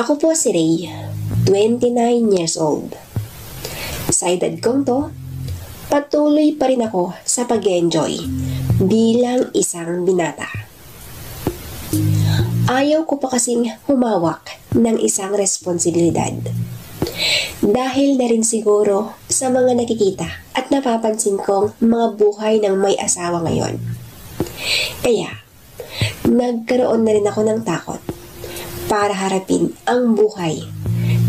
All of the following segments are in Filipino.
Ako po si Ray, 29 years old. Sa edad kong to, patuloy pa rin ako sa pag-enjoy bilang isang binata. Ayaw ko pa kasing humawak ng isang responsibilidad. Dahil na rin siguro sa mga nakikita at napapansin kong mga buhay ng may asawa ngayon. Kaya, nagkaroon na rin ako ng takot para harapin ang buhay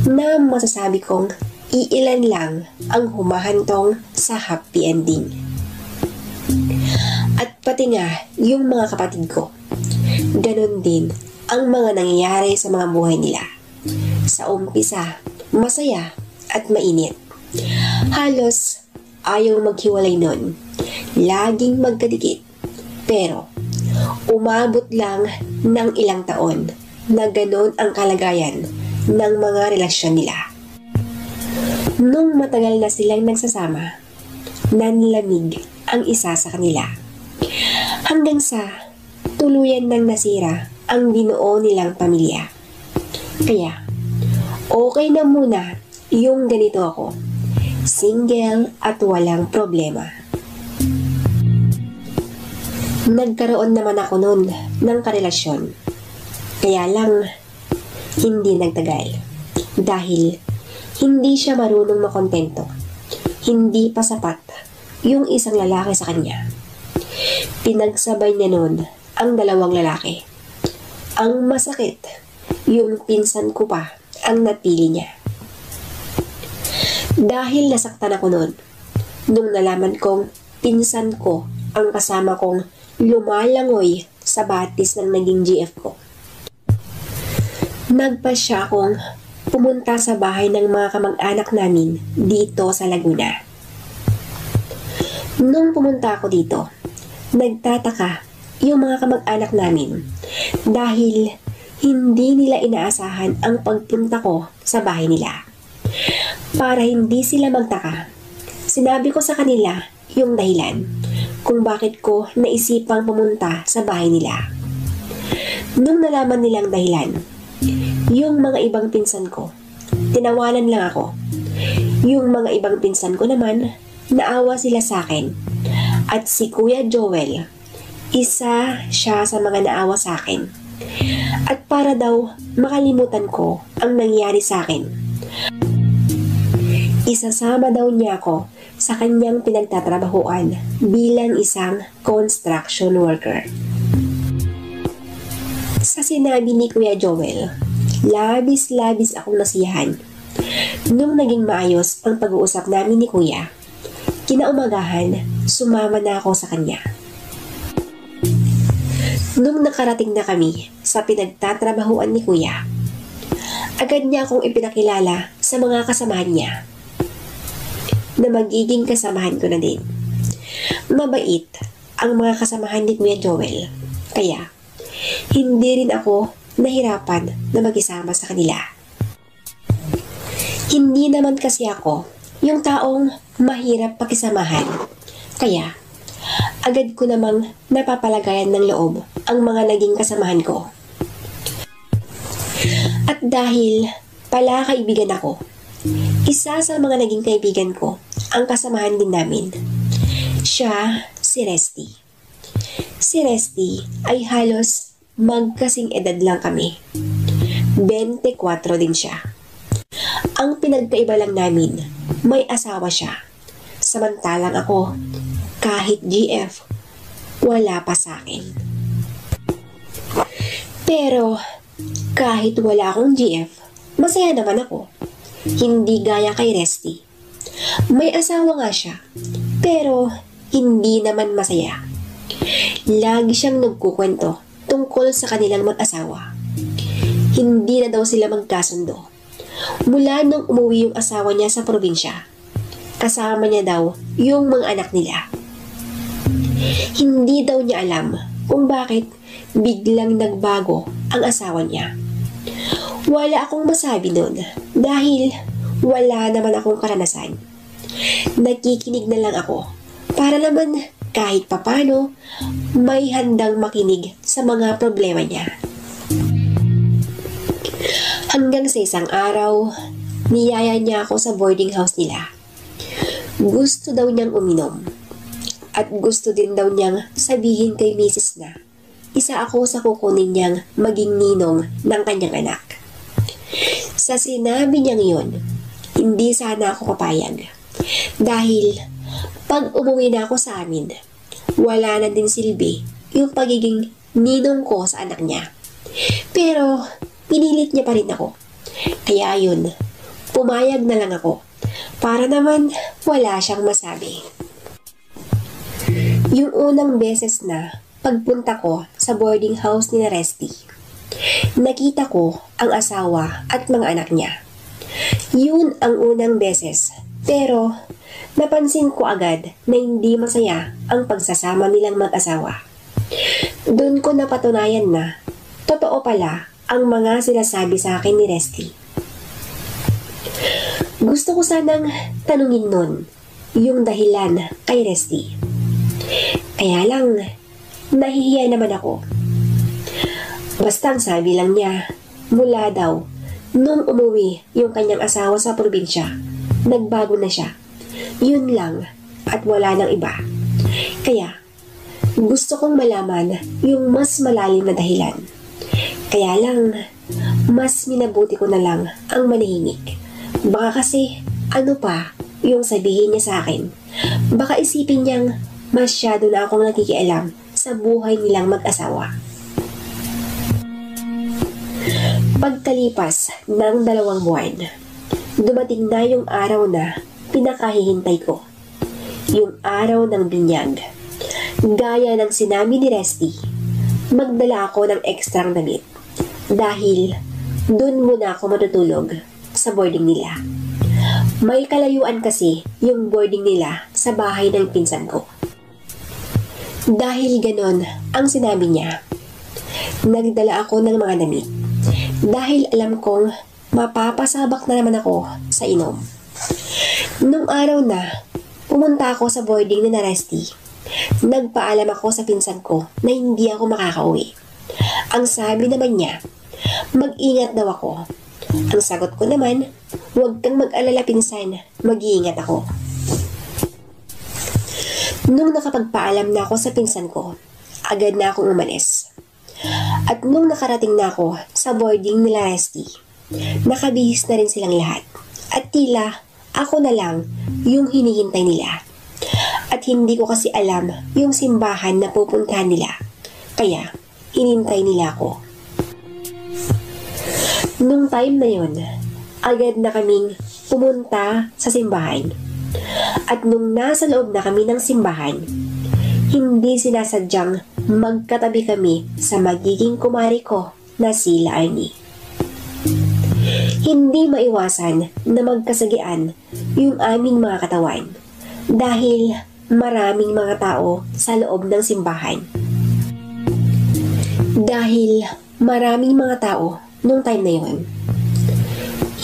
na masasabi kong iilan lang ang humahantong sa happy ending. At pati nga yung mga kapatid ko, ganon din ang mga nangyayari sa mga buhay nila. Sa umpisa, masaya at mainit. Halos ayaw maghiwalay nun. Laging magkadikit. Pero, umabot lang ng ilang taon na ganon ang kalagayan ng mga relasyon nila. Nung matagal na silang nagsasama, nanlamig ang isa sa kanila. Hanggang sa tuluyan nang nasira ang binuo nilang pamilya. Kaya, okay na muna yung ganito ako. Single at walang problema. Nagkaroon naman ako noon ng karelasyon. Kaya lang, hindi nagtagal. Dahil hindi siya marunong makontento. Hindi pa sapat yung isang lalaki sa kanya. Pinagsabay niya noon ang dalawang lalaki. Ang masakit, yung pinsan ko pa ang napili niya. Dahil nasaktan ako noon, nung nalaman kong pinsan ko ang kasama kong lumalangoy sa batis ng naging GF ko. Nagpasya akong pumunta sa bahay ng mga kamag-anak namin dito sa Laguna. Nung pumunta ako dito, nagtataka yung mga kamag-anak namin dahil hindi nila inaasahan ang pagpunta ko sa bahay nila. Para hindi sila magtaka, sinabi ko sa kanila yung dahilan kung bakit ko naisipang pumunta sa bahay nila. Nung nalaman nilang dahilan, yung mga ibang pinsan ko, tinawanan lang ako. Yung mga ibang pinsan ko naman, naawa sila sa akin. At si Kuya Joel, isa siya sa mga naawa sa akin. At para daw makalimutan ko ang nangyari sa akin, isasama daw niya ako sa kanyang pinagtatrabahuan bilang isang construction worker. Sa sinabi ni Kuya Joel, labis-labis akong nasiyahan. Nung naging maayos ang pag-uusap namin ni Kuya, kinaumagahan, sumama na ako sa kanya. Nung nakarating na kami sa pinagtatrabahuan ni Kuya, agad niya akong ipinakilala sa mga kasamahan niya na magiging kasamahan ko na din. Mabait ang mga kasamahan ni Kuya Joel, kaya hindi rin ako nahirapan na mag-isama sa kanila. Hindi naman kasi ako yung taong mahirap pakisamahan, kaya agad ko namang napapalagayan ng loob ang mga naging kasamahan ko. At dahil pala kaibigan ako, isa sa mga naging kaibigan ko ang kasamahan din namin. Siya si Resty. Si Resty ay halos magkasing edad lang kami. 24 din siya. Ang pinagkaiba lang namin, may asawa siya. Samantalang ako, kahit GF, wala pa sa akin. Pero kahit wala akong GF, masaya naman ako. Hindi gaya kay Resty. May asawa nga siya, pero hindi naman masaya. Lagi siyang nagkukwento tungkol sa kanilang mag-asawa. Hindi na daw sila magkasundo. Mula nung umuwi yung asawa niya sa probinsya, kasama niya daw yung mga anak nila. Hindi daw niya alam kung bakit biglang nagbago ang asawa niya. Wala akong masabi nun dahil wala naman akong karanasan. Nakikinig na lang ako para naman kahit papano may handang makinig sa mga problema niya. Hanggang sa isang araw, niyaya niya ako sa boarding house nila. Gusto daw niyang uminom. At gusto din daw niyang sabihin kay Mrs. na isa ako sa kukunin niyang maging ninong ng kanyang anak. Sa sinabi niyang yun, hindi sana ako papayag. Dahil pag umuwi na ako sa amin, wala na din silbi yung pagiging ninong ko sa anak niya. Pero pinilit niya pa rin ako. Kaya yun, pumayag na lang ako para naman wala siyang masabi. Yung unang beses na pagpunta ko sa boarding house ni Resty, nakita ko ang asawa at mga anak niya. Yun ang unang beses, pero napansin ko agad na hindi masaya ang pagsasama nilang mag-asawa. Doon ko napatunayan na totoo pala ang mga sinasabi sa akin ni Resty. Gusto ko sanang tanungin nun yung dahilan kay Resty. Kaya lang, nahihiya naman ako. Basta ang sabi lang niya, mula daw, nung umuwi yung kanyang asawa sa probinsya, nagbago na siya. Yun lang, at wala nang iba. Kaya, gusto kong malaman yung mas malalim na dahilan. Kaya lang, mas minabuti ko na lang ang manahimik. Baka kasi, ano pa yung sabihin niya sa akin? Baka isipin niyang masyado na akong nakikialam sa buhay nilang mag-asawa. Pagkalipas ng 2 buwan, dumating na yung araw na pinakahihintay ko. Yung araw ng binyag. Gaya ng sinabi ni Resty, magdala ako ng ekstrang damit. Dahil dun muna ako matutulog sa boarding nila. May kalayuan kasi yung boarding nila sa bahay ng pinsan ko. Dahil ganon ang sinabi niya, nagdala ako ng mga damit. Dahil alam kong mapapasabak na naman ako sa inom. Nung araw na pumunta ako sa boarding ni Resty, nagpaalam ako sa pinsan ko na hindi ako makakauwi. Ang sabi naman niya, mag-ingat daw ako. Ang sagot ko naman, huwag kang mag-alala pinsan, mag-iingat ako. Nung nakapagpaalam na ako sa pinsan ko, agad na akong umalis. At nung nakarating na ako sa boarding nila Resty, nakabihis na rin silang lahat. At tila ako na lang yung hinihintay nila. At hindi ko kasi alam yung simbahan na pupuntahan nila. Kaya, hinintay nila ako. Nung time na yun, agad na kaming pumunta sa simbahan. At nung nasa loob na kami ng simbahan, hindi sinasadyang magkatabi kami sa magiging kumari ko na si Arnie. Hindi maiwasan na magkasagian yung aming mga katawan dahil maraming mga tao sa loob ng simbahan. Dahil maraming mga tao nung time na yun,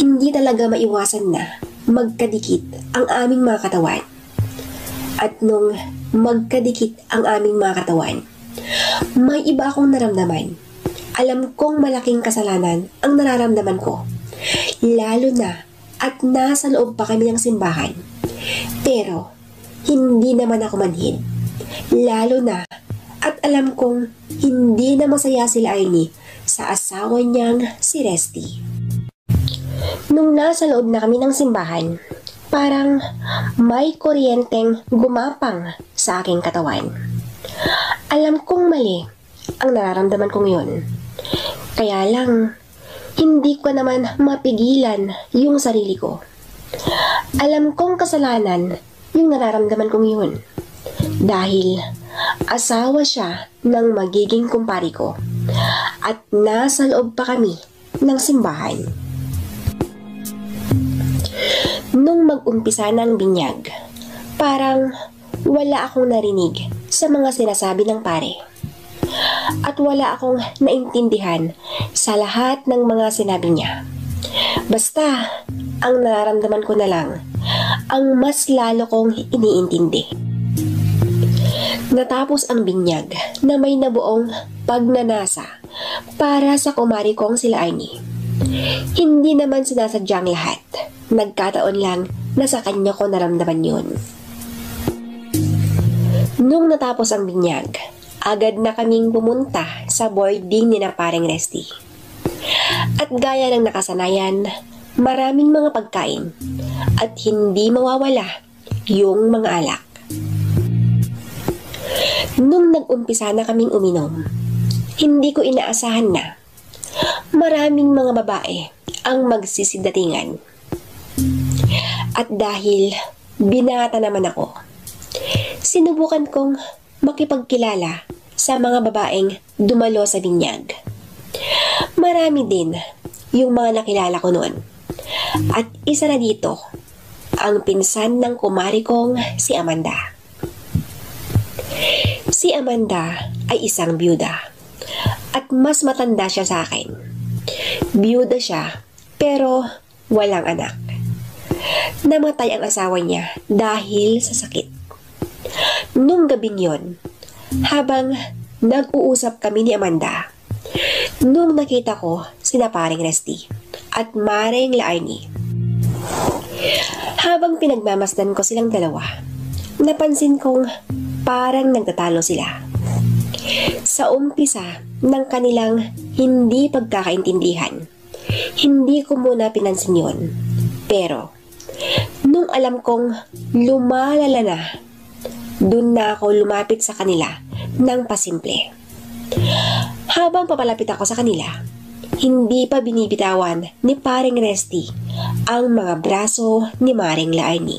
hindi talaga maiwasan na magkadikit ang aming mga katawan. At nung magkadikit ang aming mga katawan, may iba akong naramdaman. Alam kong malaking kasalanan ang nararamdaman ko. Lalo na at nasa loob pa kami ng simbahan. Pero hindi naman ako manhid. Lalo na at alam kong hindi na masaya si Arnie sa asawa niyang si Resty. Nung nasa loob na kami ng simbahan, parang may kuryenteng gumapang sa aking katawan. Alam kong mali ang nararamdaman kong yun. Kaya lang, hindi ko naman mapigilan yung sarili ko. Alam kong kasalanan yung nararamdaman kong yun. Dahil asawa siya ng magiging kumpari ko. At nasa loob pa kami ng simbahan. Nung mag-umpisa ng binyag, parang wala akong narinig sa mga sinasabi ng pare. At wala akong naintindihan sa lahat ng mga sinabi niya. Basta, ang nararamdaman ko na lang, ang mas lalo kong iniintindi. Natapos ang binyag na may nabuong pagnanasa para sa kumari kong sila Arnie. Hindi naman sinasadyang lahat. Nagkataon lang na sa kanya ko naramdaman yun. Nung natapos ang binyag, agad na kaming pumunta sa boarding ni na paring Resty. At gaya ng nakasanayan, maraming mga pagkain at hindi mawawala yung mga alak. Nung nag-umpisa na kaming uminom, hindi ko inaasahan na maraming mga babae ang magsisidatingan. At dahil binata naman ako, sinubukan kong makipagkilala sa mga babaeng dumalo sa binyag. Marami din yung mga nakilala ko noon. At isa na dito, ang pinsan ng kumari kong si Amanda. Si Amanda ay isang byuda at mas matanda siya sa akin. Byuda siya pero walang anak. Namatay ang asawa niya dahil sa sakit. Nung gabing yon, habang nag-uusap kami ni Amanda, nung nakita ko sina paring Resty at Maring Laarni. Habang pinagmamasdan ko silang dalawa, napansin kong parang nagtatalo sila. Sa umpisa ng kanilang hindi pagkakaintindihan, hindi ko muna pinansin yon. Pero nung alam kong lumalala na, dun na ako lumapit sa kanila ng pasimple. Habang papalapit ako sa kanila, hindi pa binibitawan ni paring Resty ang mga braso ni Maring Laarni.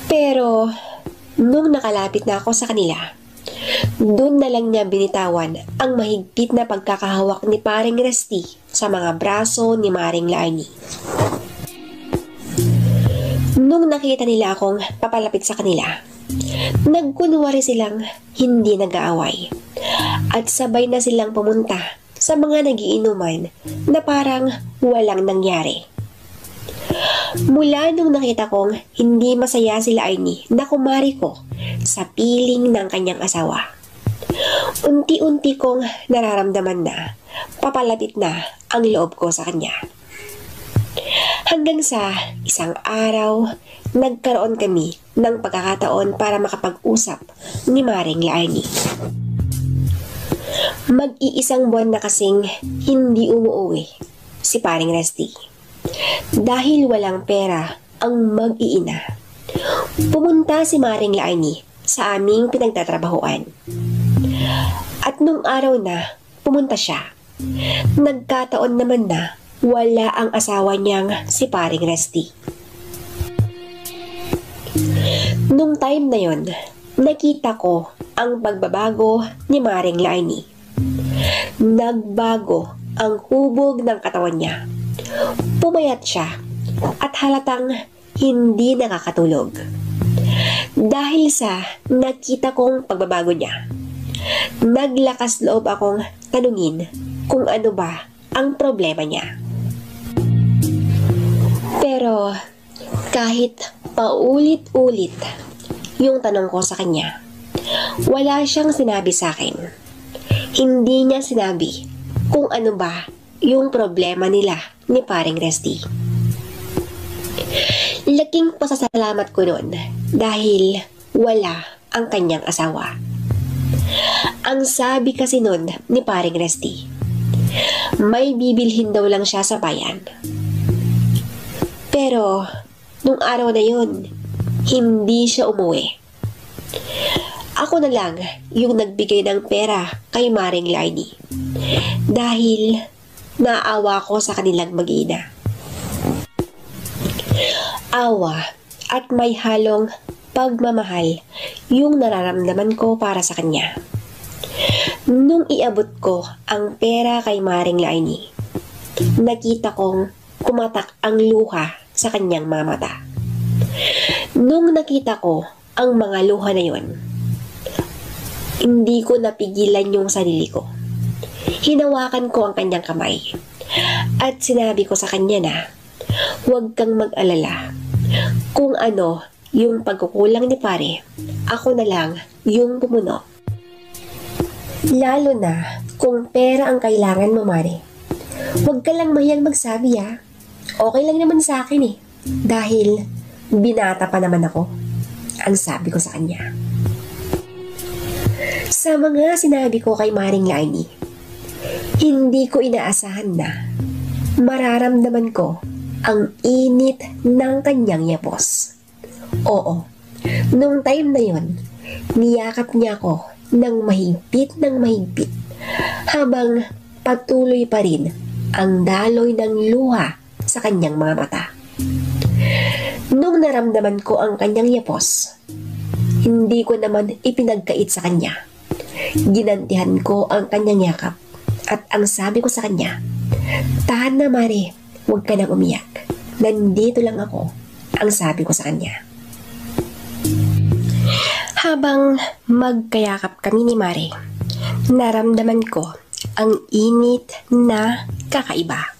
Pero nung nakalapit na ako sa kanila, doon na lang niya binitawan ang mahigpit na pagkakahawak ni paring Resty sa mga braso ni Maring Laarni. Nung nakita nila akong papalapit sa kanila, nagkunwari silang hindi nag-aaway at sabay na silang pumunta sa mga nagiinuman na parang walang nangyari. Mula nung nakita kong hindi masaya si Laarni na kumari ko sa piling ng kanyang asawa, unti-unti kong nararamdaman na papalapit na ang loob ko sa kanya. Hanggang sa isang araw, nagkaroon kami ng pagkakataon para makapag-usap ni Maring Laarni. Mag-iisang buwan na kasing hindi umuwi si paring Resty. Dahil walang pera ang mag-iina, pumunta si Maring Laarni sa aming pinagtatrabahuan. At nung araw na pumunta siya, nagkataon naman na wala ang asawa niyang si paring Resty. Nung time na yon, nakita ko ang pagbabago ni Maring Laarni. Nagbago ang hubog ng katawan niya. Pumayat siya at halatang hindi nakakatulog. Dahil sa nakita kong pagbabago niya, naglakas loob akong tanungin kung ano ba ang problema niya. Pero kahit paulit-ulit yung tanong ko sa kanya, wala siyang sinabi sa akin. Hindi niya sinabi kung ano ba yung problema nila ni paring Resty. Laking pasasalamat ko noon dahil wala ang kanyang asawa. Ang sabi kasi noon ni paring Resty, may bibilhin daw lang siya sa bayan. Pero nung araw na yun, hindi siya umuwi. Ako na lang yung nagbigay ng pera kay Maring Laarni dahil naawa ko sa kanilang mag-ina. Awa at may halong pagmamahal yung nararamdaman ko para sa kanya. Nung iabot ko ang pera kay Maring Laarni, nakita kong kumatak ang luha sa kanyang mga mata. Nung nakita ko ang mga luha na yon, hindi ko napigilan yung sarili ko. Hinawakan ko ang kanyang kamay at sinabi ko sa kanya na huwag kang mag-alala. Kung ano yung pagkukulang ni pare, ako na lang yung pumuno. Lalo na kung pera ang kailangan mo, Mare. Huwag ka lang mahiyang magsabi ha. Okay lang naman sa akin eh. Dahil binata pa naman ako. Ang sabi ko sa kanya. Sa mga sinabi ko kay Maring Lainey, hindi ko inaasahan na mararamdaman ko ang init ng kanyang yapos. Oo, nung time na yon, niyakap niya ako ng mahigpit habang patuloy pa rin ang daloy ng luha sa kanyang mga mata. Nung naramdaman ko ang kanyang yapos, hindi ko naman ipinagkait sa kanya. Ginantihan ko ang kanyang yakap at ang sabi ko sa kanya, tahan na Mare, huwag ka nang umiyak. Nandito lang ako, ang sabi ko sa kanya. Habang magkayakap kami ni Mare, naramdaman ko ang init na kakaiba.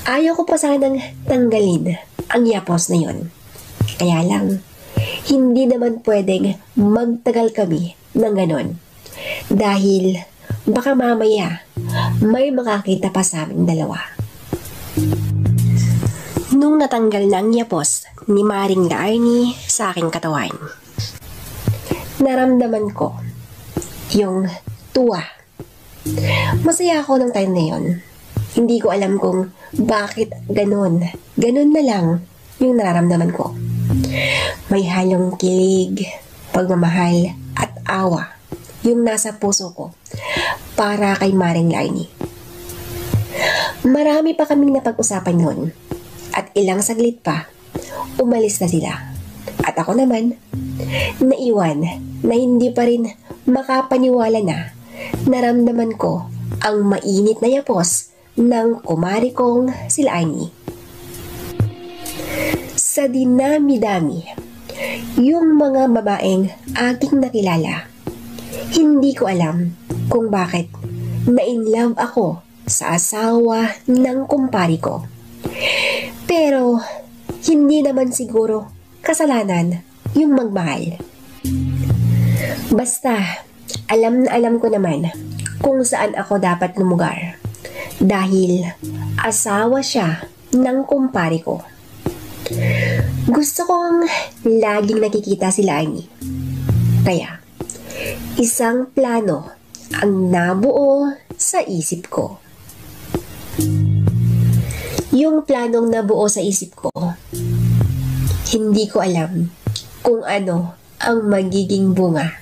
Ayaw ko pa sanang tanggalin ang yapos na yon. Kaya lang, hindi naman pwedeng magtagal kami ng ganon. Dahil baka mamaya may makakita pa sa aming dalawa. Nung natanggal na ang yapos ni Maring Lainey sa aking katawan, naramdaman ko yung tuwa. Masaya ako ng time na yon. Hindi ko alam kung bakit ganon. Ganon na lang yung nararamdaman ko. May halong kilig, pagmamahal at awa yung nasa puso ko para kay Maring Lainey. Marami pa kaming napag-usapan noon at ilang saglit pa, umalis na sila. At ako naman, naiwan na hindi pa rin makapaniwala na naramdaman ko ang mainit na yapos ng kumari kong si Lainey. Sa dinami-dami, yung mga babaeng aking nakilala, hindi ko alam kung bakit na-inlove ako sa asawa ng kumpari ko. Pero hindi naman siguro kasalanan yung magmahal. Basta alam na alam ko naman kung saan ako dapat lumugar dahil asawa siya ng kumpari ko. Gusto kong laging nakikita si Lainey. Kaya isang plano ang nabuo sa isip ko. Yung planong nabuo sa isip ko, hindi ko alam kung ano ang magiging bunga.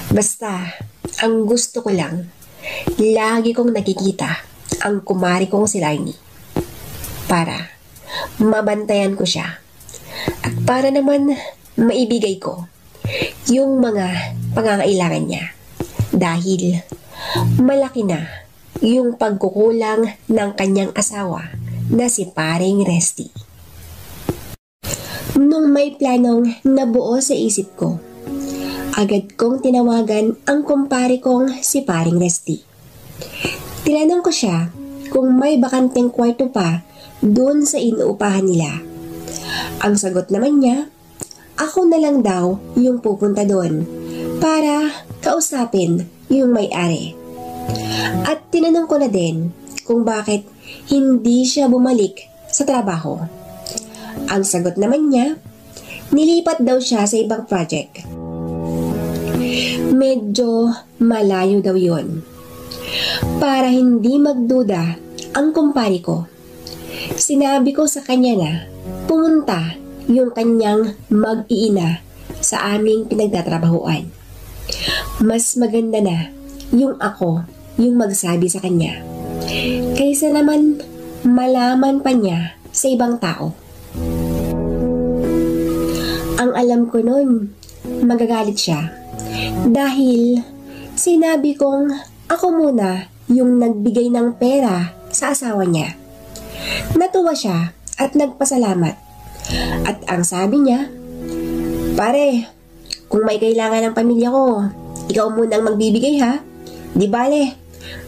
Basta, ang gusto ko lang, lagi kong nakikita ang kumari kong si Lainey para mabantayan ko siya at para naman maibigay ko yung mga pangangailangan niya dahil malaki na yung pagkukulang ng kanyang asawa na si Paring Resty. Nung may planong nabuo sa isip ko, agad kong tinawagan ang kumpare kong si Paring Resty. Tinanong ko siya kung may bakanteng kwarto pa doon sa inuupahan nila. Ang sagot naman niya, ako na lang daw yung pupunta doon para kausapin yung may-ari. At tinanong ko na din kung bakit hindi siya bumalik sa trabaho. Ang sagot naman niya, nilipat daw siya sa ibang project. Medyo malayo daw yun. Para hindi magduda ang kumpari ko, sinabi ko sa kanya na pumunta yung kanyang mag-iina sa aming pinagtatrabahuan. Mas maganda na yung ako yung magsabi sa kanya kaysa naman malaman pa niya sa ibang tao. Ang alam ko nun, magagalit siya dahil sinabi kong ako muna yung nagbigay ng pera sa asawa niya. Natuwa siya at nagpasalamat. At ang sabi niya, pare, kung may kailangan ng pamilya ko, ikaw munang magbibigay ha. Di bale,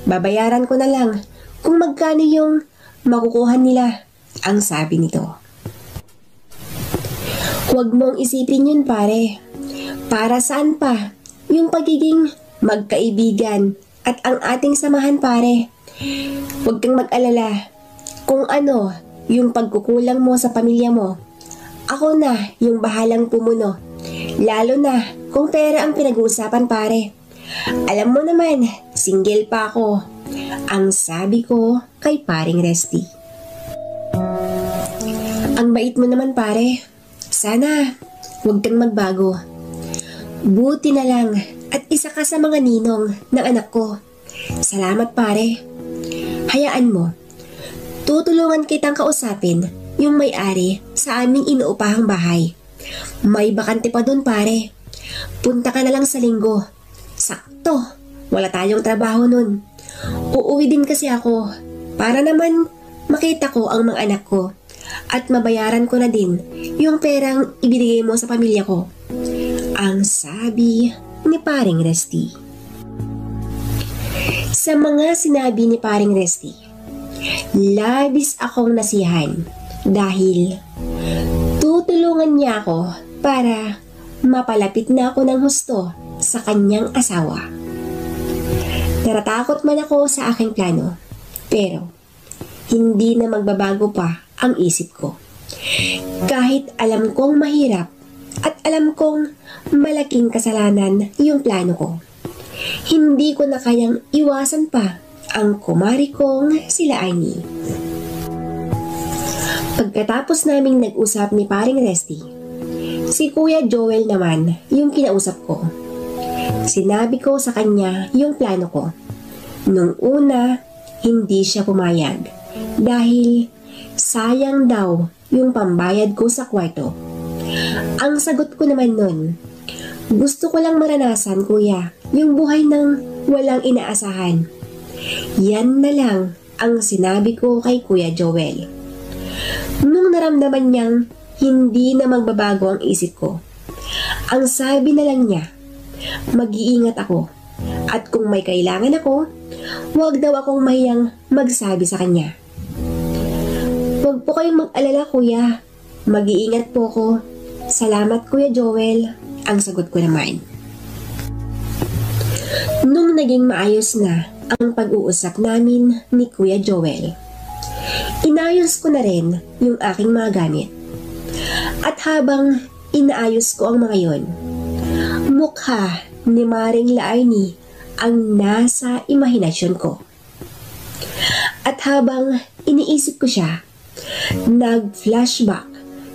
babayaran ko na lang kung magkano yung makukuha nila, ang sabi nito. Huwag mong isipin yun pare. Para saan pa yung pagiging magkaibigan at ang ating samahan pare Huwag kang mag-alala. Kung ano yung pagkukulang mo sa pamilya mo, ako na yung bahalang pumuno. Lalo na kung pera ang pinag-uusapan, pare. Alam mo naman, single pa ako. Ang sabi ko kay paring Resty. Ang bait mo naman, pare. Sana huwag kang magbago. Buti na lang at isa ka sa mga ninong ng anak ko. Salamat, pare. Hayaan mo. Tutulungan kitang kausapin yung may-ari sa aming inuupahang bahay. May bakante pa dun, pare. Punta ka na lang sa linggo. Sakto, wala tayong trabaho nun. Uuwi din kasi ako para naman makita ko ang mga anak ko at mabayaran ko na din yung perang ibinigay mo sa pamilya ko. Ang sabi ni paring Resty. Sa mga sinabi ni paring Resty, labis akong nasiyahan dahil tutulungan niya ako para mapalapit na ako ng husto sa kanyang asawa. Natatakot man ako sa aking plano, pero hindi na magbabago pa ang isip ko. Kahit alam kong mahirap at alam kong malaking kasalanan yung plano ko, hindi ko na kayang iwasan pa ang kumari kong sila Arnie. Pagkatapos naming nag-usap ni paring Resty, si Kuya Joel naman yung kinausap ko. Sinabi ko sa kanya yung plano ko. Nung una, hindi siya pumayag dahil sayang daw yung pambayad ko sa kwarto. Ang sagot ko naman nun, gusto ko lang maranasan, kuya, yung buhay ng walang inaasahan. Yan na lang ang sinabi ko kay Kuya Joel. Nung naramdaman niyang hindi na magbabago ang isip ko, ang sabi na lang niya, mag-iingat ako at kung may kailangan ako, huwag daw akong mahiyang magsabi sa kanya. Huwag po kayong mag-alala, kuya. Mag-iingat po ako. Salamat, Kuya Joel. Ang sagot ko naman. Nung naging maayos na ang pag-uusap namin ni Kuya Joel, inayos ko na rin yung aking mga gamit. At habang inaayos ko ang mga yon, mukha ni Maring Laarni ang nasa imahinasyon ko. At habang iniisip ko siya, nag-flashback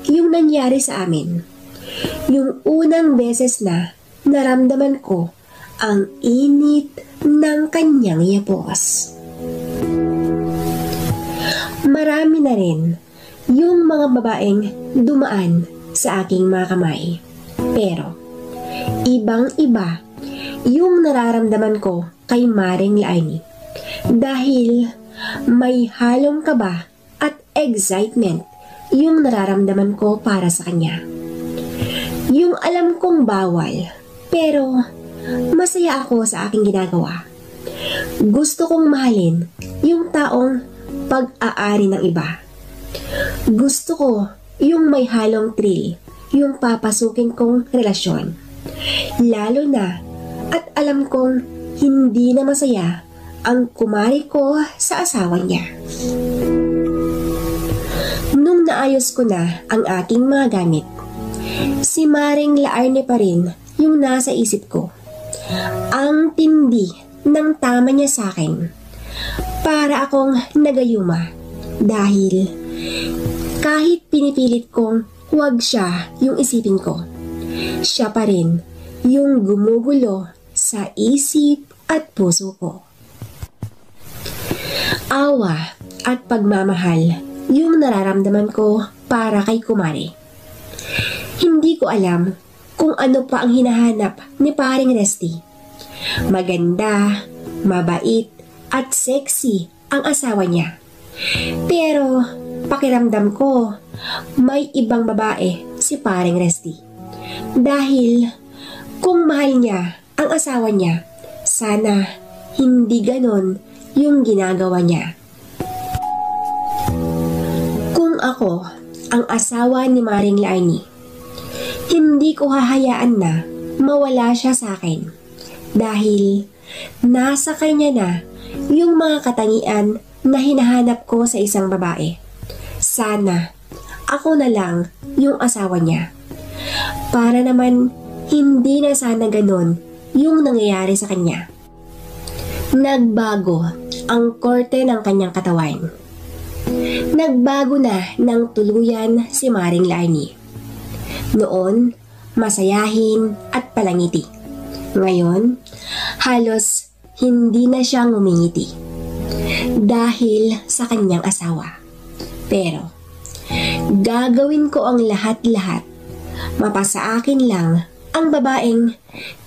yung nangyari sa amin. Yung unang beses na naramdaman ko ang init ng kanyang yapos. Marami na rin yung mga babaeng dumaan sa aking mga kamay. Pero ibang-iba yung nararamdaman ko kay Maring Laarni dahil may halong kaba at excitement yung nararamdaman ko para sa kanya. Yung alam kong bawal, pero masaya ako sa aking ginagawa. Gusto kong mahalin yung taong pag-aari ng iba. Gusto ko yung may halong thrill, yung papasukin kong relasyon. Lalo na at alam kong hindi na masaya ang kumari ko sa asawa niya. Nung naayos ko na ang aking mga gamit, si Maring Laarni pa rin yung nasa isip ko. Ang tindi ng tama niya sa akin. Para akong nagayuma dahil kahit pinipilit kong huwag siya yung isipin ko, siya pa rin yung gumugulo sa isip at puso ko. Awa at pagmamahal yung nararamdaman ko para kay Kumari. Hindi ko alam kung ano pa ang hinahanap ni paring Resty. Maganda, mabait, at sexy ang asawa niya. Pero pakiramdam ko, may ibang babae si paring Resty. Dahil kung mahal niya ang asawa niya, sana hindi ganon yung ginagawa niya. Kung ako ang asawa ni Maring Laarni, hindi ko hahayaan na mawala siya sa akin dahil nasa kanya na yung mga katangian na hinahanap ko sa isang babae. Sana ako na lang yung asawa niya. Para naman hindi na sana ganon yung nangyayari sa kanya. Nagbago ang korte ng kanyang katawan. Nagbago na ng tuluyan si Maring Lainey. Noon, masayahin at palangiti. Ngayon, halos hindi na siya ngumingiti dahil sa kanyang asawa. Pero, gagawin ko ang lahat-lahat. Mapasa akin lang ang babaeng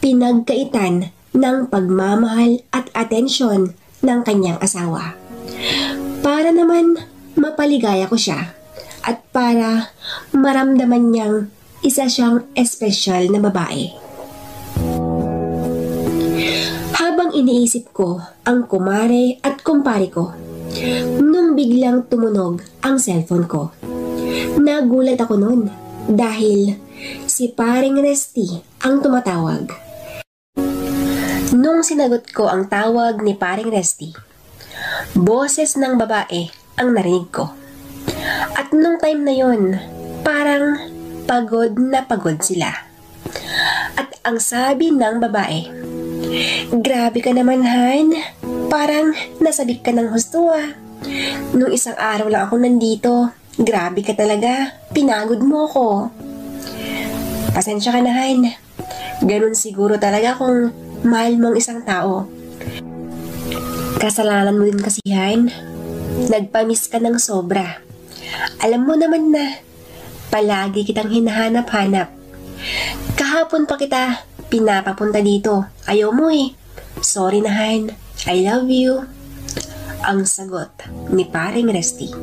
pinagkaitan ng pagmamahal at atensyon ng kanyang asawa. Para naman mapaligaya ko siya at para maramdaman niyang isa siyang espesyal na babae. Habang iniisip ko ang kumare at kumpare ko, nung biglang tumunog ang cellphone ko. Nagulat ako noon dahil si Paring Resty ang tumatawag. Nung sinagot ko ang tawag ni Paring Resty, boses ng babae ang narinig ko. At nung time na yon, parang pagod na pagod sila. At ang sabi ng babae, "Grabe ka naman, Han. Parang nasabik ka ng husto ah. Nung isang araw lang ako nandito, grabe ka talaga. Pinagod mo ko." Pasensya ka na, Han. Ganun siguro talaga kung mahal mong isang tao. Kasalanan mo din kasi, Han. Nagpamiss ka ng sobra. Alam mo naman na palagi kitang hinahanap-hanap. Kahapon pa kita pinapapunta dito. Ayaw mo eh. Sorry na, Han. I love you. Ang sagot ni Paring Resty.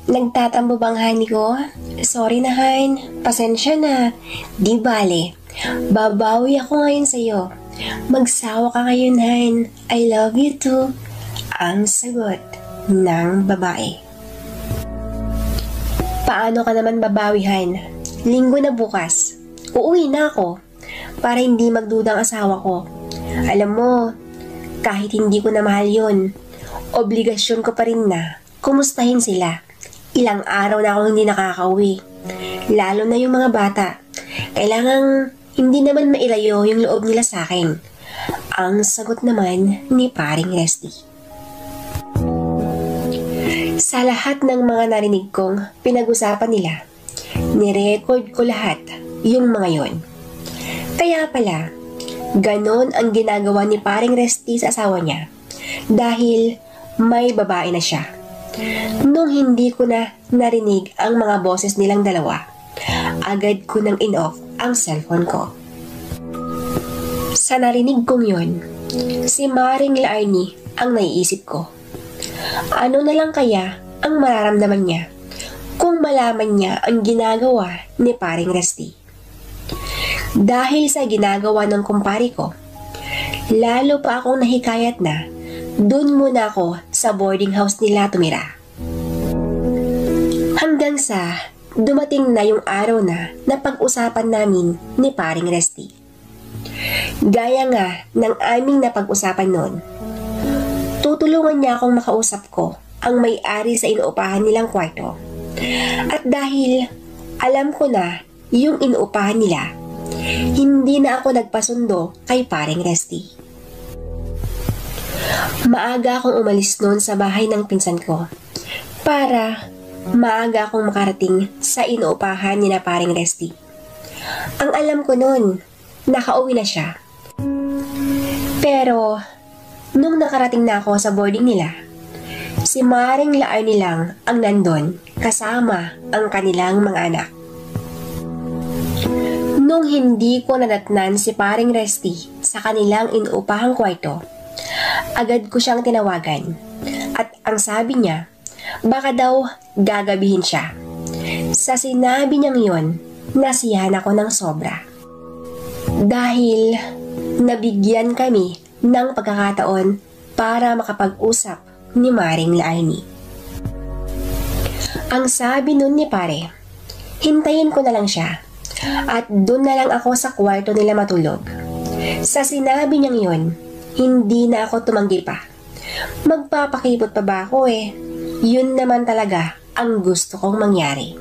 Nagtatambo bang honey ko? Sorry na, Han. Pasensya na. Di bale. Babawi ako ngayon sa'yo. Magsawa ka ngayon, Han. I love you too. Ang sagot ng babae. Paano ka naman babawi, Han? Linggo na bukas. Uuwi na ako para hindi magdudang asawa ko. Alam mo, kahit hindi ko na mahal yun, obligasyon ko pa rin na kumustahin sila. Ilang araw na akong hindi nakakauwi. Lalo na yung mga bata. Kailangang hindi naman mailayo yung loob nila sa akin. Ang sagot naman ni Paring Resty. Sa lahat ng mga narinig kong pinag-usapan nila, nirecord ko lahat yung mga yon. Kaya pala, ganon ang ginagawa ni Paring Resty sa asawa niya dahil may babae na siya. Nung hindi ko na narinig ang mga boses nilang dalawa, agad ko nang in-off ang cellphone ko. Sa narinig kong yon, si Maring Lainey ang naiisip ko. Ano na lang kaya ang mararamdaman niya kung malaman niya ang ginagawa ni Paring Resty? Dahil sa ginagawa ng kumpare ko, lalo pa akong nahikayat na dun muna ako sa boarding house nila tumira. Hanggang sa dumating na yung araw na napag-usapan namin ni Paring Resty. Gaya nga ng aming napag-usapan noon, tutulungan niya akong makausap ko ang may-ari sa inuupahan nilang kwarto. At dahil alam ko na yung inuupahan nila, hindi na ako nagpasundo kay Paring Resty. Maaga akong umalis noon sa bahay ng pinsan ko para maaga akong makarating sa inuupahan ni na Paring Resty. Ang alam ko noon, nakauwi na siya. Pero nung nakarating na ako sa boarding nila, si Maring Lainey lang ang nandun kasama ang kanilang mga anak. Nung hindi ko nadatnan si Paring Resty sa kanilang inuupahang kwarto, agad ko siyang tinawagan at ang sabi niya, baka daw gagabihin siya. Sa sinabi niyang yon, nasiyahan ako ng sobra. Dahil nabigyan kami ng pagkakataon para makapag-usap ni Maring Lainey. Ang sabi nun ni pare, hintayin ko na lang siya at doon na lang ako sa kwarto nila matulog. Sa sinabi niyang yon, hindi na ako tumanggi pa. Magpapakipot pa ba ako eh? Yun naman talaga ang gusto kong mangyari.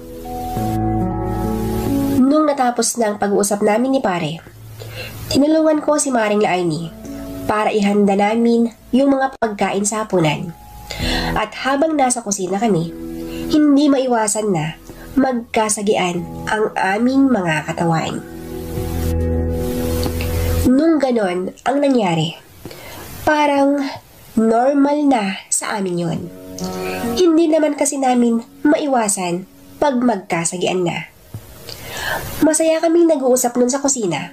Nung natapos na ang pag-uusap namin ni pare, tinulungan ko si Maring Laini para ihanda namin yung mga pagkain sa hapunan. At habang nasa kusina kami, hindi maiwasan na magkasagian ang aming mga katawan. Nung ganon ang nangyari, parang normal na sa amin yon. Hindi naman kasi namin maiwasan pag magkasagian na. Masaya kaming nag-uusap nun sa kusina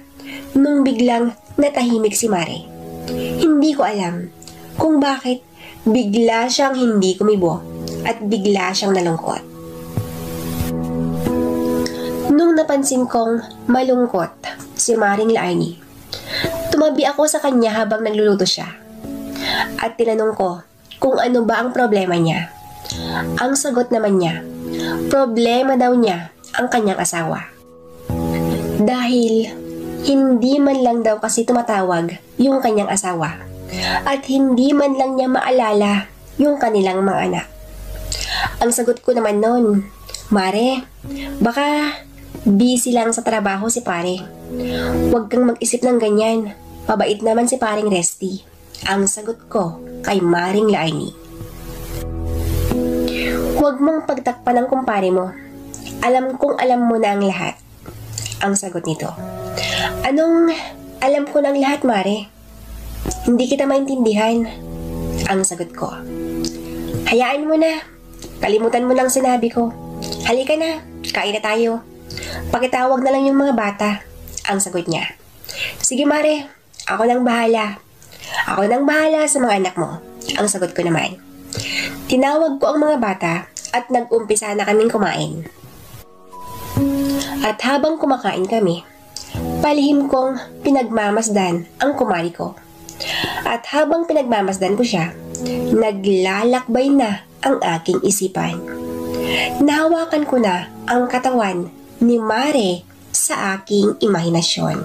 nung biglang natahimik si Mare. Hindi ko alam kung bakit bigla siyang hindi kumibo at bigla siyang nalungkot. Nung napansin kong malungkot si Maring Laini, tumabi ako sa kanya habang nagluluto siya at tinanong ko kung ano ba ang problema niya. Ang sagot naman niya, problema daw niya ang kanyang asawa. Dahil hindi man lang daw kasi tumatawag yung kanyang asawa at hindi man lang niya maalala yung kanilang mga anak. Ang sagot ko naman noon, Mare, baka busy lang sa trabaho si pare. Huwag kang mag-isip ng ganyan. Pabait naman si paring Resty. Ang sagot ko kay Maring Laini. Huwag mong pagtakpan ng kumpare mo. Alam kong alam mo na ang lahat. Ang sagot nito. Anong alam ko ng lahat, Mare? Hindi kita maintindihan. Ang sagot ko. Hayaan mo na. Kalimutan mo lang sinabi ko. Halika na, kain na tayo. Pakitawag na lang yung mga bata. Ang sagot niya. Sige Mare, ako nang bahala. Ako nang bahala sa mga anak mo. Ang sagot ko naman. Tinawag ko ang mga bata at nag-umpisa na kaming kumain. At habang kumakain kami, palihim kong pinagmamasdan ang kumari ko. At habang pinagmamasdan ko siya, naglalakbay na ang aking isipan. Nahawakan ko na ang katawan ni Mare sa aking imahinasyon.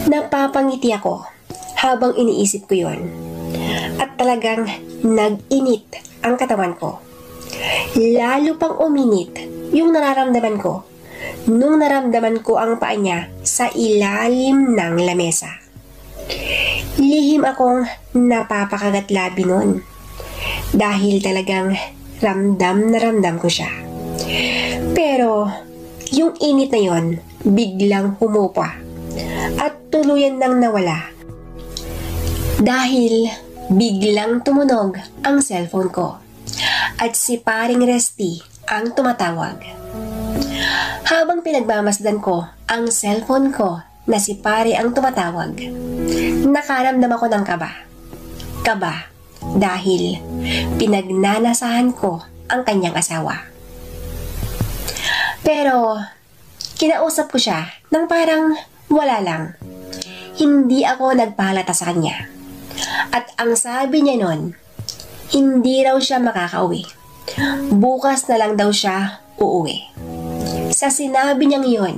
Napapangiti ako habang iniisip ko yon. At talagang nag-init ang katawan ko. Lalo pang uminit yung nararamdaman ko nung naramdaman ko ang paa niya sa ilalim ng lamesa. Lihim akong napapakagat-labi nun dahil talagang ramdam na ramdam ko siya. Pero yung init na yon biglang humupa at tuluyan nang nawala dahil biglang tumunog ang cellphone ko at si paring Resty ang tumatawag. Habang pinagmamasdan ko ang cellphone ko na si pare ang tumatawag, nakaramdam ako ng kaba. Kaba dahil pinagnanasahan ko ang kanyang asawa. Pero kinausap ko siya nang parang wala lang. Hindi ako nagpahalata sa kanya. At ang sabi niya nun, hindi raw siya makakauwi. Bukas na lang daw siya uuwi. Sa sinabi niyang iyon,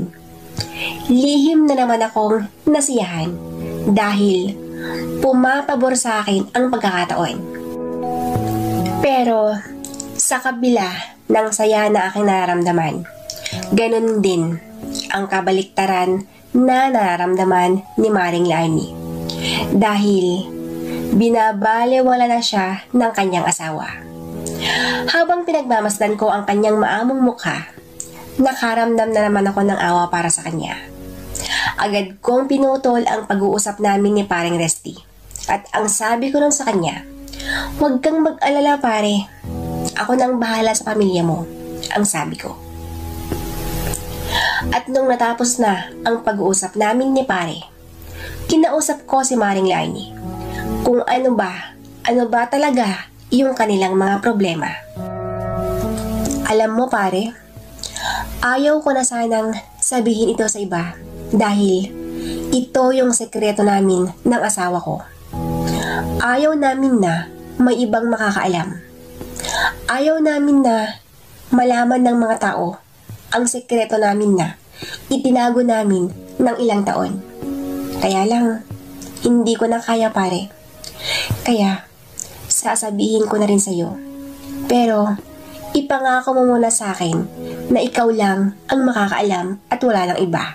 lihim na naman akong nasiyahan dahil pumapabor sa akin ang pagkakataon. Pero sa kabila ng saya na aking nararamdaman, ganun din ang kabaliktaran na nararamdaman ni Maring Laini dahil binabalewala na siya ng kanyang asawa. Habang pinagmamasdan ko ang kanyang maamong mukha, nakaramdam na naman ako ng awa para sa kanya. Agad kong pinutol ang pag-uusap namin ni paring Resty at ang sabi ko lang sa kanya, huwag kang mag-alala pare, ako nang bahala sa pamilya mo, ang sabi ko. At nung natapos na ang pag-uusap namin ni pare, kinausap ko si Maring Laini kung ano ba talaga yung kanilang mga problema. Alam mo pare, ayaw ko na sanang sabihin ito sa iba dahil ito yung sekreto namin ng asawa ko. Ayaw namin na may ibang makakaalam. Ayaw namin na malaman ng mga tao ang sekreto namin na itinago namin ng ilang taon. Kaya lang, Hindi ko na kaya, pare. Kaya, sasabihin ko na rin sa'yo. Pero, ipangako mo muna sa akin na ikaw lang ang makakaalam at wala nang iba.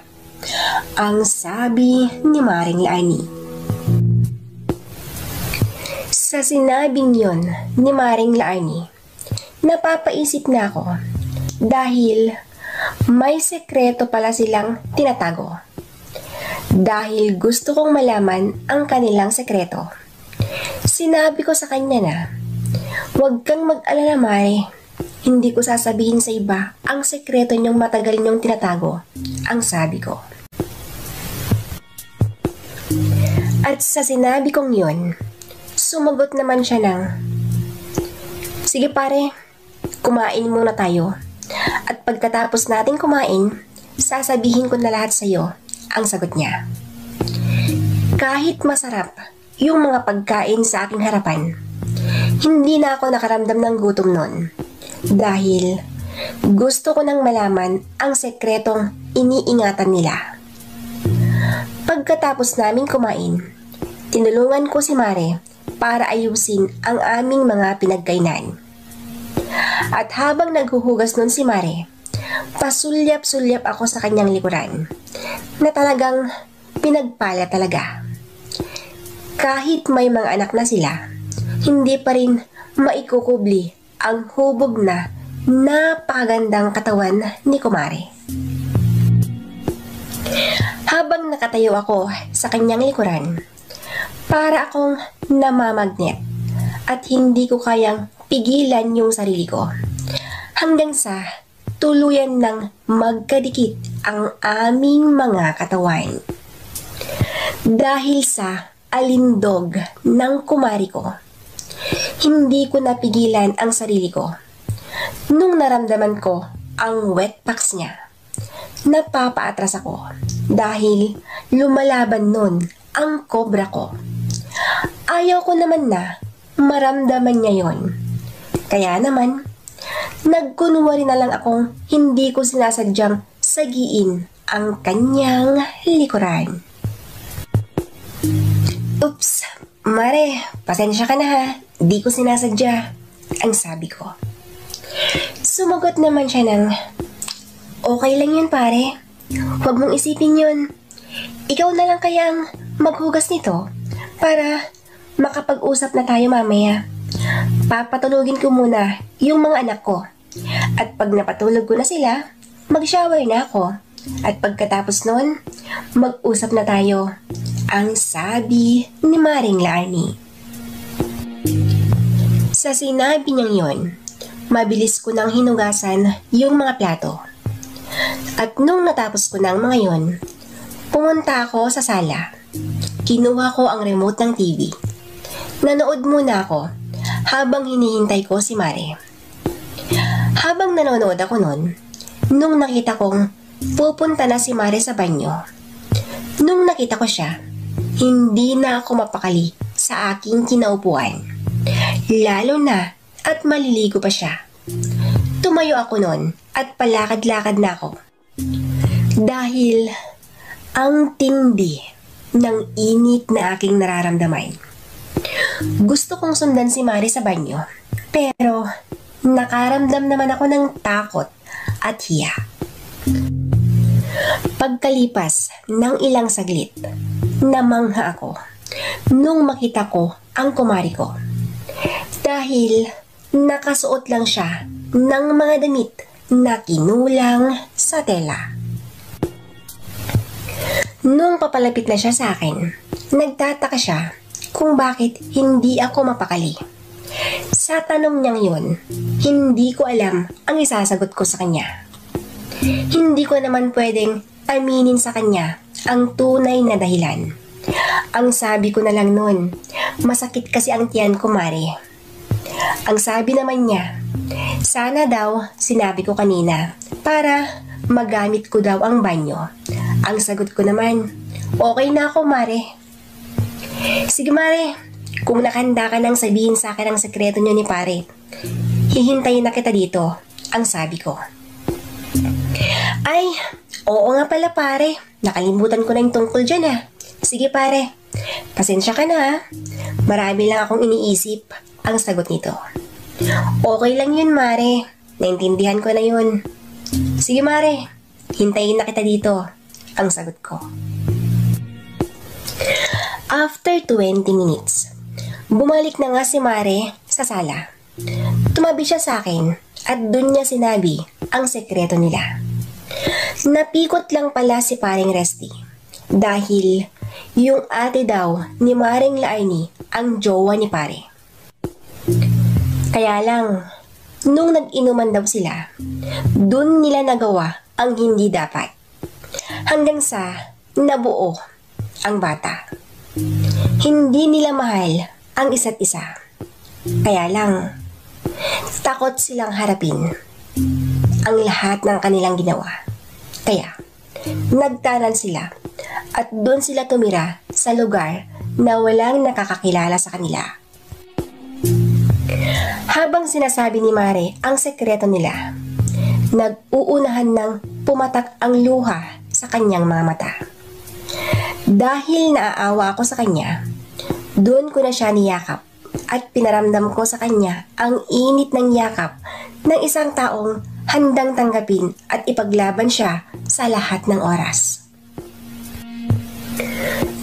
Ang sabi ni Maring Lani. Sa sinabing yon ni Maring Lani, napapaisip na ako dahil may sekreto pala silang tinatago. Dahil gusto kong malaman ang kanilang sekreto, sinabi ko sa kanya na, huwag kang mag-alala, Mare. Hindi ko sasabihin sa iba ang sekreto niyong matagal niyong tinatago, ang sabi ko. At sa sinabi kong yun, sumagot naman siya ng, sige pare, kumain muna tayo. At pagkatapos natin kumain, sasabihin ko na lahat sa'yo, ang sagot niya. Kahit masarap yung mga pagkain sa aking harapan, hindi na ako nakaramdam ng gutom nun. Dahil gusto ko nang malaman ang sekretong iniingatan nila. Pagkatapos namin kumain, tinulungan ko si Mare para ayusin ang aming mga pinagkainan. At habang naghuhugas nun si Mare, pasulyap-sulyap ako sa kanyang likuran, na talagang pinagpala talaga. Kahit may mga anak na sila, hindi pa rin maikukubli ang hubog na napakagandang katawan ni Kumare. Habang nakatayo ako sa kanyang likuran, para akong namamagnet at hindi ko kayang pigilan yung sarili ko hanggang sa tuluyan ng magkadikit ang aming mga katawan. Dahil sa alindog ng kumari ko, hindi ko napigilan ang sarili ko. Nung naramdaman ko ang wet packs niya, napapaatras ako dahil lumalaban nun ang kobra ko. Ayaw ko naman na maramdaman niya yon. Kaya naman, nagkunwari na lang akong hindi ko sinasadyang sagiin ang kanyang likuran. Oops, Mare, pasensya ka na ha. Di ko sinasadya, ang sabi ko. Sumagot naman siya ng, okay lang yun pare. Huwag mong isipin yun. Ikaw na lang kayang maghugas nito para makapag-usap na tayo mamaya. Papatulogin ko muna yung mga anak ko. At pag napatulog ko na sila, mag-shower na ako. At pagkatapos nun, mag-usap na tayo. Ang sabi ni Maring Lani. Sa sinabi niyang yon, mabilis ko nang hinugasan yung mga plato. At nung natapos ko ng mga yon, pumunta ako sa sala. Kinuha ko ang remote ng TV. Nanood muna ako habang hinihintay ko si Mare. Habang nanonood ako nun, nung nakita kong pupunta na si Mare sa banyo, nung nakita ko siya, hindi na ako mapakali sa aking kinaupuan. Lalo na at maliligo pa siya. Tumayo ako nun at palakad-lakad na ako. Dahil ang tindi ng init na aking nararamdaman. Gusto kong sundan si Mare sa banyo, pero nakaramdam naman ako ng takot at hiya. Pagkalipas ng ilang saglit, namangha ako nung makita ko ang kumari ko. Dahil nakasuot lang siya ng mga damit na kinulang sa tela. Nung papalapit na siya sa akin, nagtataka siya kung bakit hindi ako mapakali. Sa tanong niyang yun, hindi ko alam ang isasagot ko sa kanya. Hindi ko naman pwedeng aminin sa kanya ang tunay na dahilan. Ang sabi ko na lang nun, masakit kasi ang tiyan ko, Mare. Ang sabi naman niya, sana daw sinabi ko kanina para magamit ko daw ang banyo. Ang sagot ko naman, okay na ako, Mare. Sige, Mare, kung nakahanda ka nang sabihin sa akin ang sekreto niyo ni Pare, hihintayin na kita dito, ang sabi ko. Ay, oo nga pala pare, nakalimutan ko na yung tungkol dyan ah. Sige pare, pasensya ka na ha. Marami lang akong iniisip ang sagot nito. Okay lang yun mare, naintindihan ko na yun. Sige mare, hintayin na kita dito, ang sagot ko. After 20 minutes, bumalik na nga si Mare sa sala. Tumabi siya sa akin at dun niya sinabi ang sekreto nila. Napikot lang pala si paring Resty dahil yung ate daw ni Maring Laarni ang jowa ni pare. Kaya lang, nung nag-inuman daw sila, dun nila nagawa ang hindi dapat. Hanggang sa nabuo ang bata. Hindi nila mahal ang isa't isa. Kaya lang, takot silang harapin ang lahat ng kanilang ginawa. Kaya, nagtanan sila at doon sila tumira sa lugar na walang nakakakilala sa kanila. Habang sinasabi ni Mare ang sekreto nila, nag-uunahan ng pumatak ang luha sa kanyang mga mata. Dahil naaawa ako sa kanya, doon ko na siya niyakap at pinaramdam ko sa kanya ang init ng yakap ng isang taong handang tanggapin at ipaglaban siya sa lahat ng oras.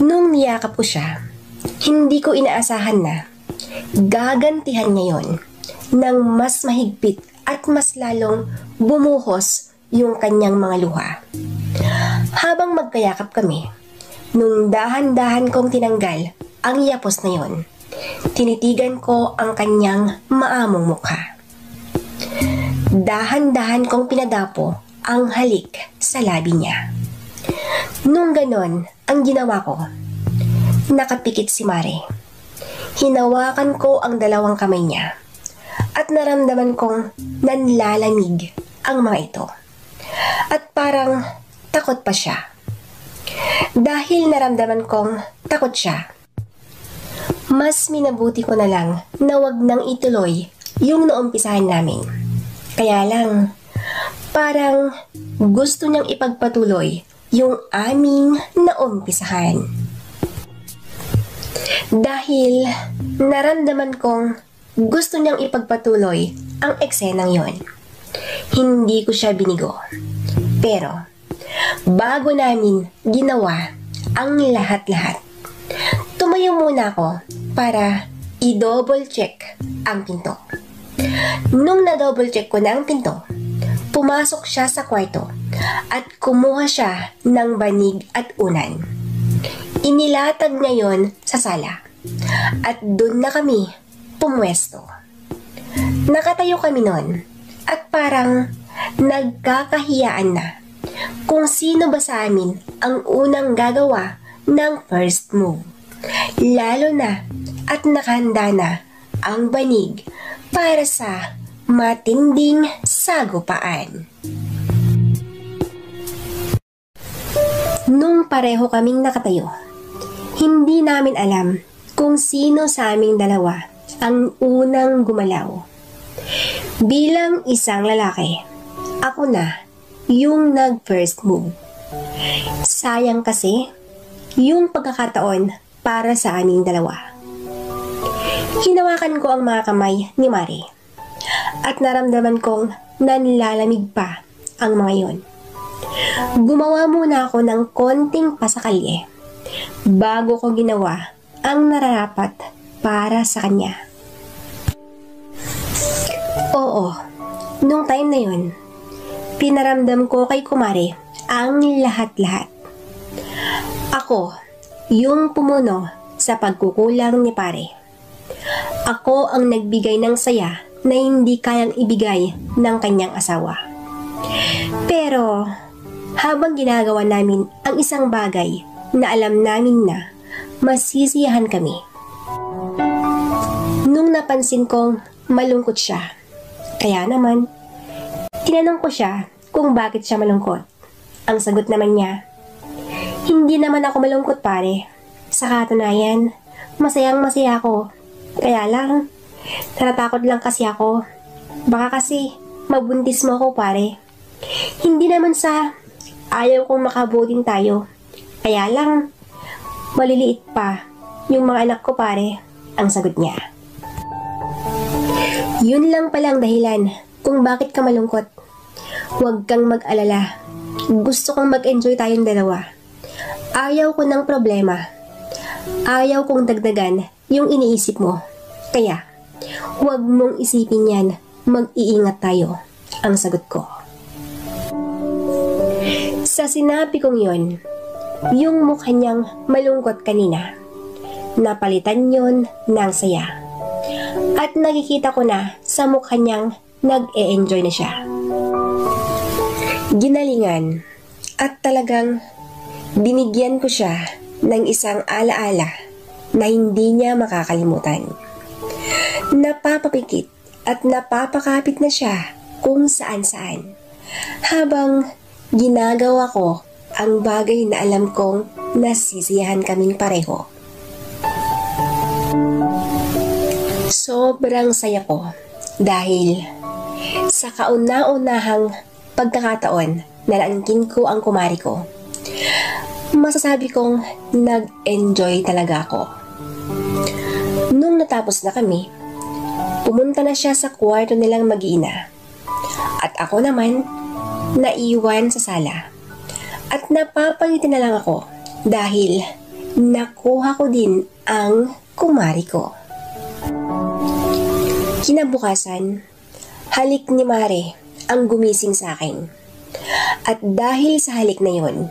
Nung niyakap ko siya, hindi ko inaasahan na gagantihan niya yon ng mas mahigpit at mas lalong bumuhos yung kanyang mga luha. Habang magkayakap kami, nung dahan-dahan kong tinanggal ang yapos na yon, tinitigan ko ang kanyang maamong mukha. Dahan-dahan kong pinadapo ang halik sa labi niya. Nung ganon ang ginawa ko, nakapikit si Mare. Hinawakan ko ang dalawang kamay niya at naramdaman kong nanlalamig ang mga ito. At parang takot pa siya. Dahil naramdaman kong takot siya, mas minabuti ko na lang na wag nang ituloy yung naumpisahan namin. Kaya lang, parang gusto niyang ipagpatuloy yung aming naumpisahan. Dahil naramdaman kong gusto niyang ipagpatuloy ang eksenang yon, hindi ko siya binigo. Pero, bago namin ginawa ang lahat-lahat, tumayo muna ako para i-double check ang pinto. Nung na-double check ko na ang pinto, pumasok siya sa kwarto at kumuha siya ng banig at unan. Inilatag niya yon sa sala at doon na kami pumwesto. Nakatayo kami nun at parang nagkakahiyaan na kung sino ba sa amin ang unang gagawa ng first move. Lalo na at nakahanda na ang banig para sa matinding sagupaan. Nung pareho kaming nakatayo, hindi namin alam kung sino sa aming dalawa ang unang gumalaw. Bilang isang lalaki, ako na yung nag-first move. Sayang kasi yung pagkakataon para sa aming dalawa. Hinawakan ko ang mga kamay ni Mare at naramdaman kong nanlalamig pa ang mga yon. Gumawa muna ako ng konting pasakalye bago ko ginawa ang nararapat para sa kanya. Oo, nung time na yon, pinaramdam ko kay Kumare ang lahat-lahat. Ako, yung pumuno sa pagkukulang ni pare. Ako ang nagbigay ng saya na hindi kayang ibigay ng kanyang asawa. Pero, habang ginagawa namin ang isang bagay na alam namin na masisiyahan kami, nung napansin kong malungkot siya, kaya naman, tinanong ko siya kung bakit siya malungkot. Ang sagot naman niya, hindi naman ako malungkot pare. Sa katunayan, masayang masaya ako. Kaya lang, natatakot lang kasi ako. Baka kasi mabuntis mo ako pare. Hindi naman sa ayaw kong makabuting tayo. Kaya lang, Maliliit pa yung mga anak ko pare, ang sagot niya. Yun lang palang dahilan kung bakit ka malungkot. Huwag kang mag-alala. Gusto kong mag-enjoy tayong dalawa. Ayaw ko ng problema. Ayaw kong dagdagan yung iniisip mo. Kaya, huwag mong isipin yan. Mag-iingat tayo, ang sagot ko. Sa sinabi kong yon, yung mukha niyang malungkot kanina, napalitan yon ng saya. At nakikita ko na sa mukha niyang nag-e-enjoy na siya. Ginalingan at talagang binigyan ko siya ng isang alaala na hindi niya makakalimutan. Napapapikit at napapakapit na siya kung saan-saan habang ginagawa ko ang bagay na alam kong nasisiyahan kaming pareho. Sobrang saya ko dahil sa kauna-unahang pagkakataon na naangkin ko ang kumari ko, masasabi kong nag-enjoy talaga ako. Nung natapos na kami, pumunta na siya sa kwarto nilang mag-iina at ako naman naiwan sa sala. At napapangiti na lang ako dahil nakuha ko din ang kumari ko. Kinabukasan, halik ni Mare ang gumising sa akin. At dahil sa halik na yon,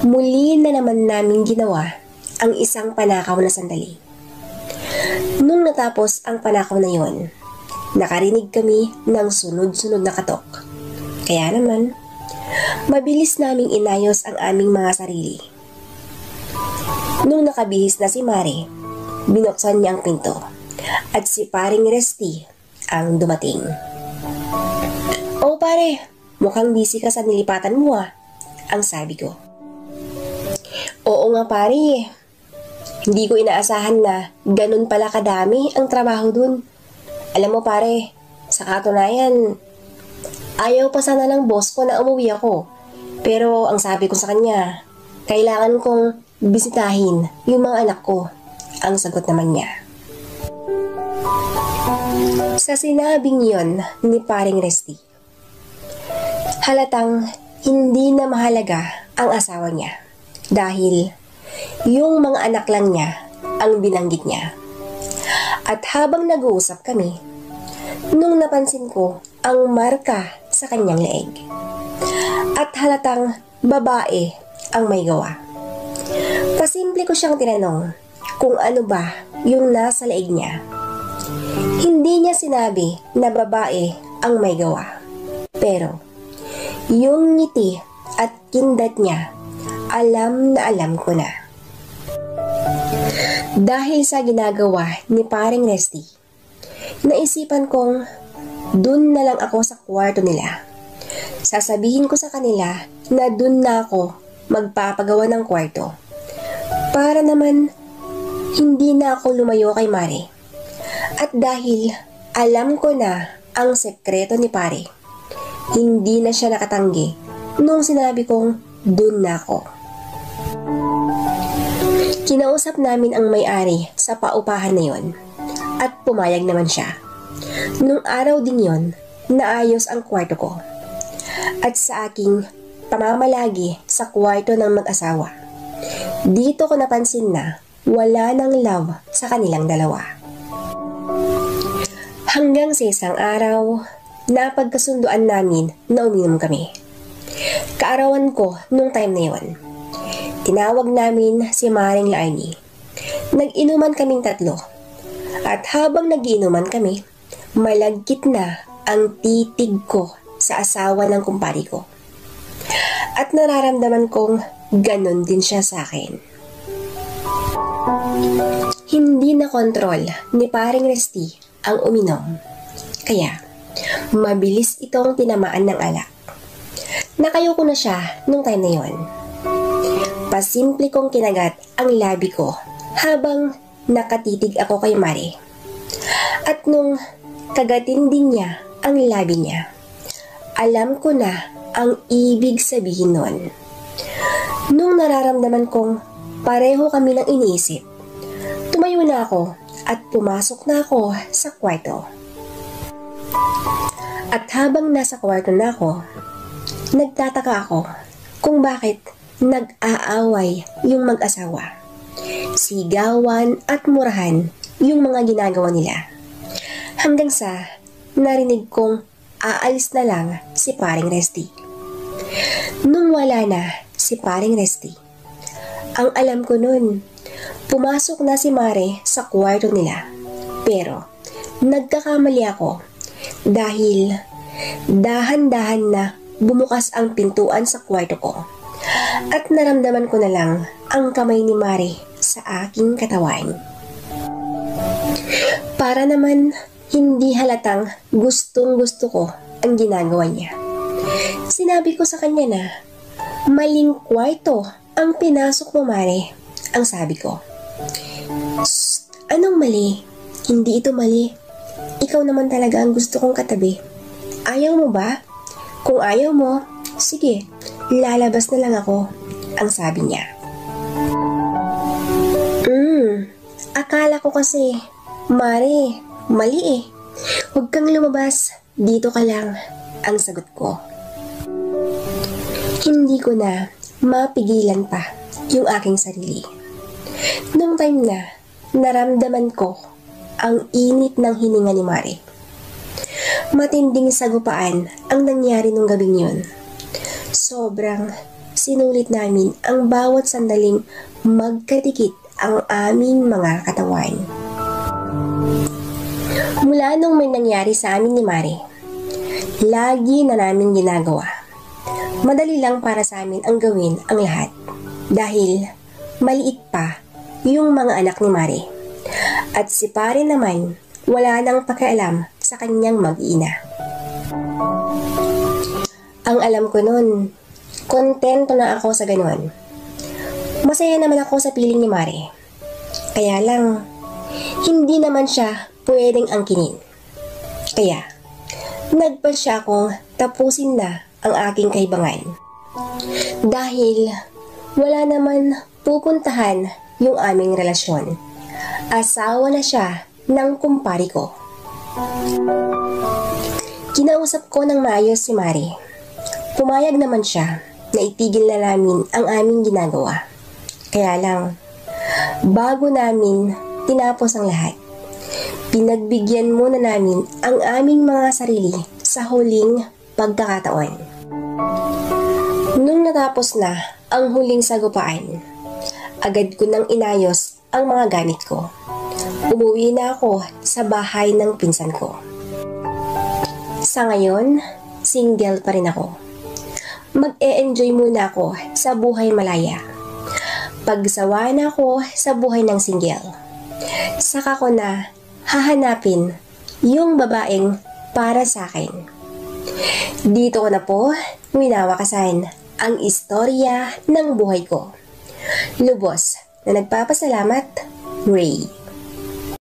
muli na naman naming ginawa ang isang panakaw na sandali. Nung natapos ang panakaw na yon, nakarinig kami ng sunod-sunod na katok. Kaya naman, mabilis naming inayos ang aming mga sarili. Nung nakabihis na si Mare, binuksan niya ang pinto at si paring Resty ang dumating. "Oh pare, mukhang busy ka sa nilipatan mo ah," ang sabi ko. "Oo nga pare, hindi ko inaasahan na ganun pala kadami ang trabaho dun. Alam mo pare, sa katunayan, ayaw pa sana ng boss ko na umuwi ako. Pero ang sabi ko sa kanya, kailangan kong bisitahin yung mga anak ko," ang sagot naman niya. Sa sinabing yon ni paring Resty, halatang hindi na mahalaga ang asawa niya dahil yung mga anak lang niya ang binanggit niya. At habang nag-uusap kami, nung napansin ko ang marka sa kanyang leeg at halatang babae ang may gawa. Pasimple ko siyang tinanong kung ano ba yung nasa leeg niya. Hindi niya sinabi na babae ang may gawa. Pero yung ngiti at kindat niya, alam na alam ko na. Dahil sa ginagawa ni paring Resty, naisipan kong dun na lang ako sa kwarto nila. Sasabihin ko sa kanila na dun na ako magpapagawa ng kwarto. Para naman hindi na ako lumayo kay Mare. At dahil alam ko na ang sekreto ni pare, hindi na siya nakatanggi nung sinabi kong dun na ako. Kinausap namin ang may-ari sa paupahan na yon at pumayag naman siya. Nung araw din yon, naayos ang kwarto ko. At sa aking pamamalagi sa kwarto ng mag-asawa, dito ko napansin na wala ng love sa kanilang dalawa. Hanggang sa isang araw, napagkasunduan namin na uminom kami. Kaarawan ko nung time na yon. Tinawag namin si Maring Laarni. Nag-inuman kaming tatlo. At habang nag-iinuman kami, malagkit na ang titig ko sa asawa ng kumpari ko. At nararamdaman kong ganon din siya sa akin. Hindi na kontrol ni paring Resty ang uminom. Kaya, mabilis itong tinamaan ng alak. Nakayuko na siya nung time na yon. Pasimple kong kinagat ang labi ko habang nakatitig ako kay Mare. At nung kagatin din niya ang labi niya, alam ko na ang ibig sabihin nun. Nung nararamdaman kong Pareho kami ng iniisip. Tumayo na ako at pumasok na ako sa kwarto. At habang nasa kwarto na ako, nagtataka ako kung bakit nag-aaway yung mag-asawa. Sigawan at murahan yung mga ginagawa nila. Hanggang sa narinig kong aalis na lang si Paring Resty. Nung wala na si Paring Resty, ang alam ko nun, pumasok na si Mare sa kwarto nila. Pero nagkakamali ako dahil dahan-dahan na bumukas ang pintuan sa kwarto ko at naramdaman ko na lang ang kamay ni Mare sa aking katawan. Para naman hindi halatang gustong-gusto ko ang ginagawa niya. Sinabi ko sa kanya na, maling kwarto ang pinasok mo, Mare. Ang sabi ko. Anong mali? Hindi ito mali. Ikaw naman talaga ang gusto kong katabi. Ayaw mo ba? Kung ayaw mo, sige, lalabas na lang ako. Ang sabi niya. Akala ko kasi, Mare, mali eh. Huwag kang lumabas. Dito ka lang. Ang sagot ko. Hindi ko na mapigilan pa yung aking sarili. Nung time na naramdaman ko ang init ng hininga ni Mare. Matinding sagupaan ang nangyari nung gabing yun. Sobrang sinulit namin ang bawat sandaling magkadikit ang aming mga katawan. Mula nung may nangyari sa amin ni Mare, lagi na namin ginagawa. Madali lang para sa amin ang gawin ang lahat dahil maliit pa yung mga anak ni Mare. At si Pare naman wala nang pakialam sa kanyang mag-ina. Ang alam ko nun, kontento na ako sa ganon. Masaya naman ako sa piling ni Mare. Kaya lang, hindi naman siya pwedeng angkinin. Kaya, nagpasya akong tapusin na ang aking kaibangan. Dahil wala naman pupuntahan yung aming relasyon. Asawa na siya ng kumpari ko. Kinausap ko ng maayos si Mare. Pumayag naman siya na itigil na namin ang aming ginagawa. Kaya lang, bago namin tinapos ang lahat, pinagbigyan muna namin ang aming mga sarili sa huling pagkakataon. Nung natapos na ang huling sagupaan, agad ko nang inayos ang mga gamit ko. Umuwi na ako sa bahay ng pinsan ko. Sa ngayon, single pa rin ako. Mag-e-enjoy muna ako sa buhay malaya. Pagsawa na ako sa buhay ng single, saka ko na hahanapin yung babaeng para sa akin. Dito ko na po winawakasan ang istorya ng buhay ko. Lubos na nagpapasalamat, Ray.